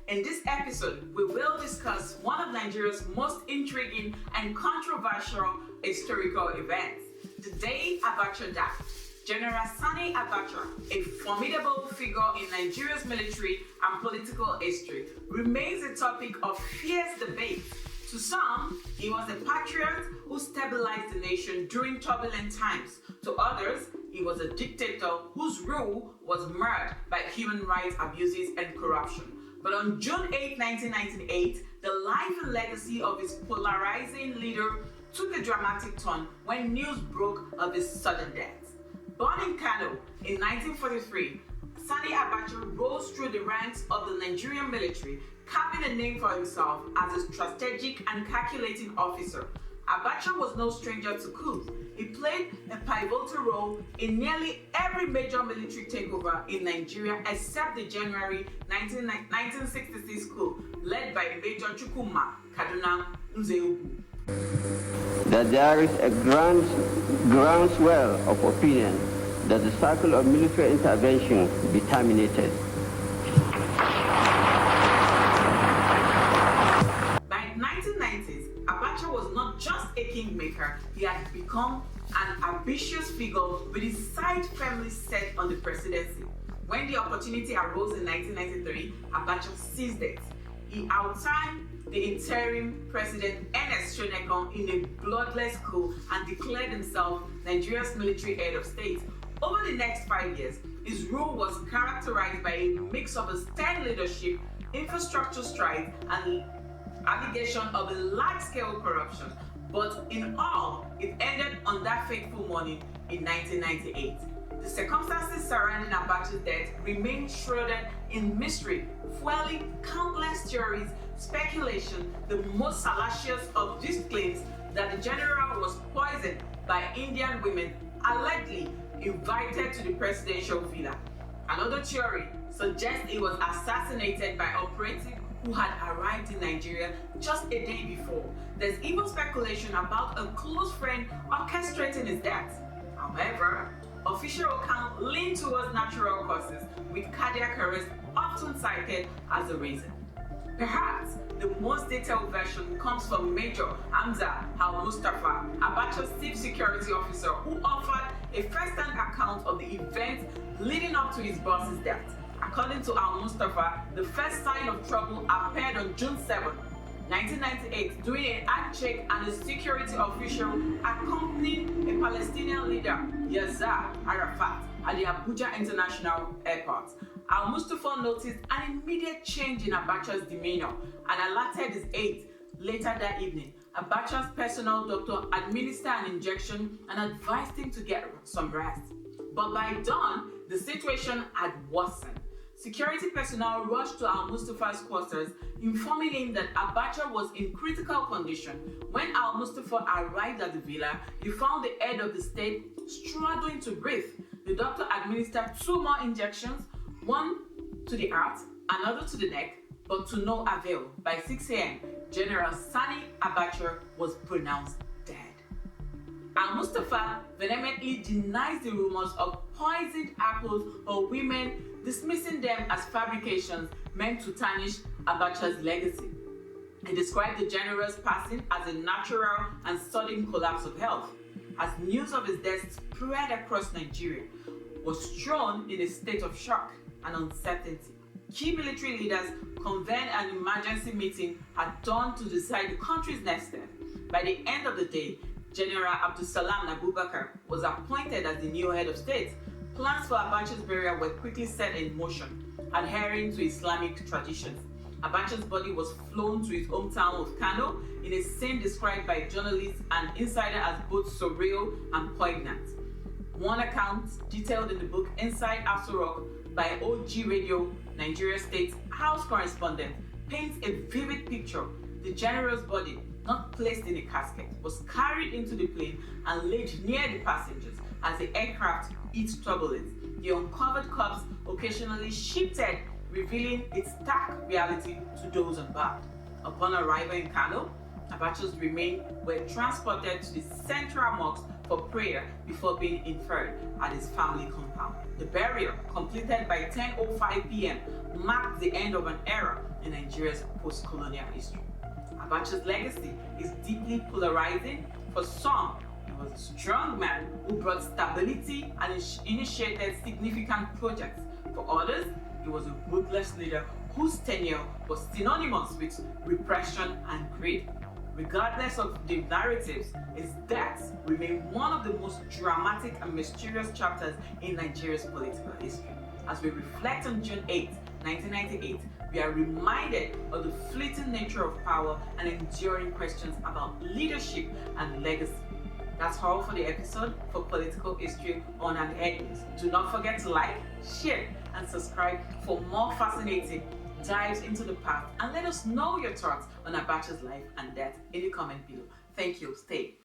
In this episode, we will discuss one of Nigeria's most intriguing and controversial historical events, the day Abacha died. General Sani Abacha, a formidable figure in Nigeria's military and political history, remains a topic of fierce debate. To some, he was a patriot who stabilized the nation during turbulent times. To others, he was a dictator whose rule was marred by human rights abuses and corruption. But on June 8, 1998, the life and legacy of his polarizing leader took a dramatic turn when news broke of his sudden death. Born in Kano in 1943, Sani Abacha rose through the ranks of the Nigerian military, carving a name for himself as a strategic and calculating officer. Abacha was no stranger to coups. He played a pivotal role in nearly every major military takeover in Nigeria except the January 1966 coup led by Major Kaduna Nzeugwu. That there is a groundswell of opinion that the cycle of military intervention be terminated. By the 1990s, Abacha was not just a kingmaker, he had become an ambitious figure with his sights firmly set on the presidency. When the opportunity arose in 1993, Abacha seized it. He outtimed the interim president Ernest Shonekan in a bloodless coup and declared himself Nigeria's military head of state. Over the next 5 years, his rule was characterized by a mix of a stern leadership, infrastructure strife, and allegation of a large-scale corruption. But in all, it ended on that fateful morning in 1998. The circumstances surrounding Abacha's death remain shrouded in mystery, fueling countless theories, speculation. The most salacious of these claims that the general was poisoned by Indian women allegedly invited to the presidential villa. Another theory suggests he was assassinated by operatives who had arrived in Nigeria just a day before. There's even speculation about a close friend orchestrating his death. However, official accounts lean towards natural causes, with cardiac arrest often cited as the reason. Perhaps the most detailed version comes from Major Hamza Al-Mustapha, Abacha's chief security officer, who offered a first-hand account of the events leading up to his boss's death. According to Al-Mustapha, the first sign of trouble appeared on June 7, 1998, during a handshake and a security official accompanying a Palestinian leader, Yasser Arafat, at the Abuja International Airport. Al-Mustapha noticed an immediate change in Abacha's demeanor and alerted his aides. Later that evening, Abacha's personal doctor administered an injection and advised him to get some rest. But by dawn, the situation had worsened. Security personnel rushed to Al-Mustapha's quarters, informing him that Abacha was in critical condition. When Al-Mustapha arrived at the villa, he found the head of the state struggling to breathe. The doctor administered 2 more injections, one to the heart, another to the neck, but to no avail. By 6 a.m., General Sani Abacha was pronounced dead. Al-Mustapha vehemently denies the rumors of poisoned apples or women, dismissing them as fabrications meant to tarnish Abacha's legacy. He described the general's passing as a natural and sudden collapse of health. As news of his death spread across Nigeria, was thrown in a state of shock and uncertainty. Key military leaders convened an emergency meeting at dawn to decide the country's next step. By the end of the day, General Abubakar was appointed as the new head of state. Plans for Abacha's burial were quickly set in motion, adhering to Islamic traditions. Abacha's body was flown to his hometown of Kano in a scene described by journalists and insiders as both surreal and poignant. One account, detailed in the book Inside Aso Rock by OG Radio, Nigeria State House correspondent, paints a vivid picture. The general's body, not placed in a casket, was carried into the plane and laid near the passengers as the aircraft hit turbulence. The uncovered corpse occasionally shifted, revealing its stark reality to those on board. Upon arrival in Kano, Abacha's remains were transported to the central mosque for prayer before being interred at his family compound. The burial, completed by 10:05 p.m., marked the end of an era in Nigeria's post-colonial history. Abacha's legacy is deeply polarizing. For some, he was a strong man who brought stability and initiated significant projects. For others, he was a ruthless leader whose tenure was synonymous with repression and greed. Regardless of the narratives, his death remains one of the most dramatic and mysterious chapters in Nigeria's political history. As we reflect on June 8, 1998, we are reminded of the fleeting nature of power and enduring questions about leadership and legacy. That's all for the episode for Political History on an Headless. Do not forget to like, share, and subscribe for more fascinating dives into the past, and let us know your thoughts on Abacha's life and death in the comment below. Thank you. Stay.